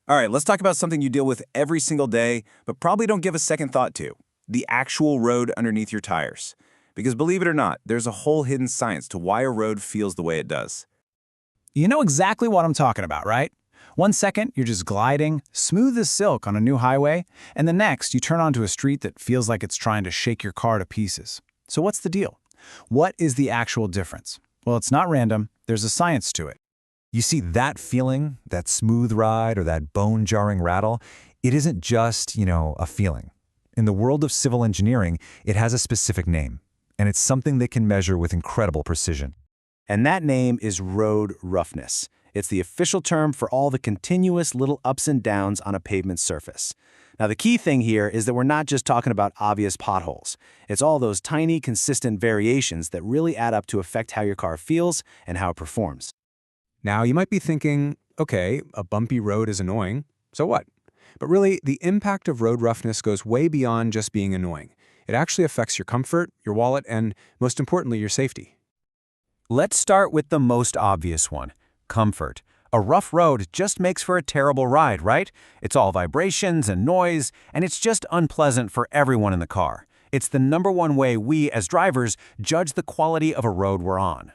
All right, let's talk about something you deal with every single day, but probably don't give a second thought to: the actual road underneath your tires. Because believe it or not, there's a whole hidden science to why a road feels the way it does. You know exactly what I'm talking about, right? One second, you're just gliding, smooth as silk on a new highway, and the next, you turn onto a street that feels like it's trying to shake your car to pieces. So what's the deal? What is the actual difference? Well, it's not random. There's a science to it. You see, that feeling, that smooth ride or that bone-jarring rattle, it isn't just, a feeling. In the world of civil engineering, it has a specific name, and it's something they can measure with incredible precision. And that name is road roughness. It's the official term for all the continuous little ups and downs on a pavement surface. Now, the key thing here is that we're not just talking about obvious potholes. It's all those tiny, consistent variations that really add up to affect how your car feels and how it performs. Now, you might be thinking, okay, a bumpy road is annoying, so what? But really, the impact of road roughness goes way beyond just being annoying. It actually affects your comfort, your wallet, and most importantly, your safety. Let's start with the most obvious one: comfort. A rough road just makes for a terrible ride, right? It's all vibrations and noise, and it's just unpleasant for everyone in the car. It's the #1 way we, as drivers, judge the quality of a road we're on.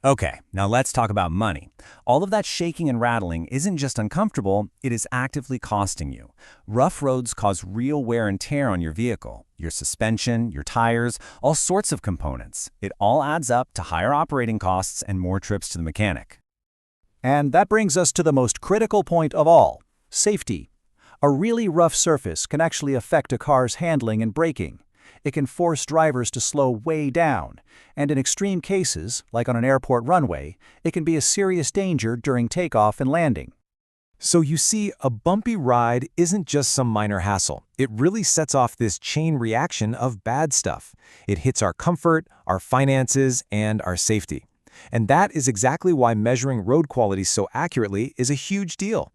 Okay, now let's talk about money. All of that shaking and rattling isn't just uncomfortable, it is actively costing you. Rough roads cause real wear and tear on your vehicle, your suspension, your tires, all sorts of components. It all adds up to higher operating costs and more trips to the mechanic. And that brings us to the most critical point of all: safety. A really rough surface can actually affect a car's handling and braking. It can force drivers to slow way down, and in extreme cases, like on an airport runway, it can be a serious danger during takeoff and landing. So you see, a bumpy ride isn't just some minor hassle. It really sets off this chain reaction of bad stuff. It hits our comfort, our finances, and our safety. And that is exactly why measuring road quality so accurately is a huge deal.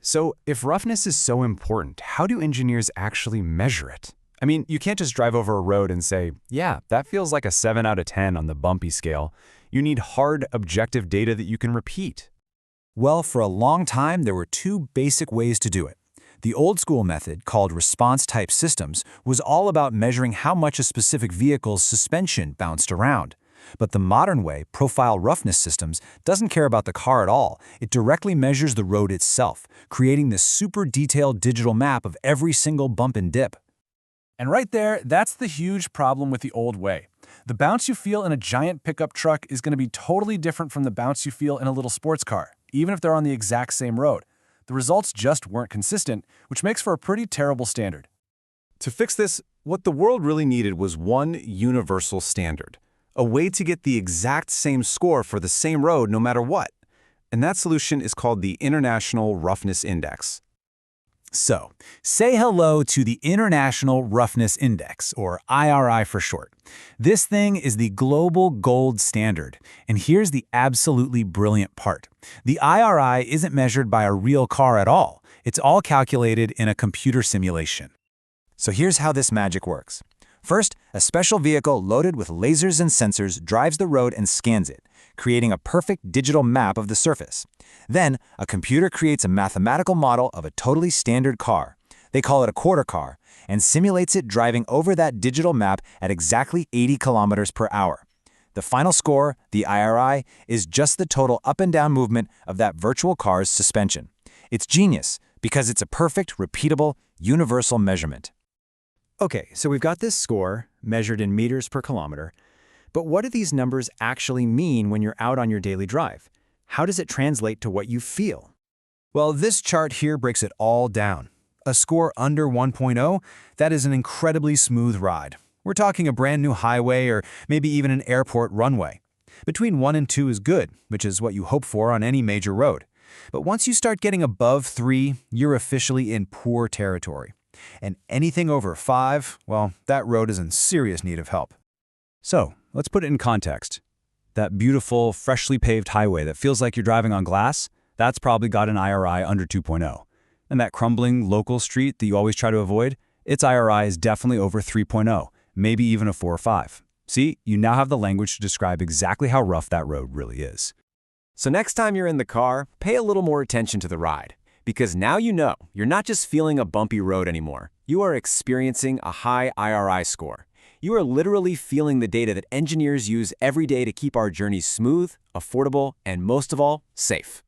So if roughness is so important, how do engineers actually measure it? I mean, you can't just drive over a road and say, yeah, that feels like a 7 out of 10 on the bumpy scale. You need hard, objective data that you can repeat. Well, for a long time, there were two basic ways to do it. The old-school method, called response-type systems, was all about measuring how much a specific vehicle's suspension bounced around. But the modern way, profile roughness systems, doesn't care about the car at all. It directly measures the road itself, creating this super detailed digital map of every single bump and dip. And right there, that's the huge problem with the old way. The bounce you feel in a giant pickup truck is going to be totally different from the bounce you feel in a little sports car, even if they're on the exact same road. The results just weren't consistent, which makes for a pretty terrible standard. To fix this, what the world really needed was one universal standard, a way to get the exact same score for the same road no matter what. And that solution is called the International Roughness Index. So, say hello to the International Roughness Index, or IRI for short. This thing is the global gold standard, and here's the absolutely brilliant part. The IRI isn't measured by a real car at all. It's all calculated in a computer simulation. So here's how this magic works. First, a special vehicle loaded with lasers and sensors drives the road and scans it, creating a perfect digital map of the surface. Then, a computer creates a mathematical model of a totally standard car. They call it a quarter car, and simulates it driving over that digital map at exactly 80 kilometers per hour. The final score, the IRI, is just the total up and down movement of that virtual car's suspension. It's genius, because it's a perfect, repeatable, universal measurement. Okay, so we've got this score, measured in meters per kilometer, but what do these numbers actually mean when you're out on your daily drive? How does it translate to what you feel? Well, this chart here breaks it all down. A score under 1.0, that is an incredibly smooth ride. We're talking a brand new highway or maybe even an airport runway. Between 1 and 2 is good, which is what you hope for on any major road. But once you start getting above 3, you're officially in poor territory. And anything over 5, well, that road is in serious need of help. So, let's put it in context. That beautiful, freshly paved highway that feels like you're driving on glass, that's probably got an IRI under 2.0. And that crumbling local street that you always try to avoid, its IRI is definitely over 3.0, maybe even a 4 or 5. See, you now have the language to describe exactly how rough that road really is. So next time you're in the car, pay a little more attention to the ride. Because now you know you're not just feeling a bumpy road anymore. You are experiencing a high IRI score. You are literally feeling the data that engineers use every day to keep our journeys smooth, affordable, and most of all, safe.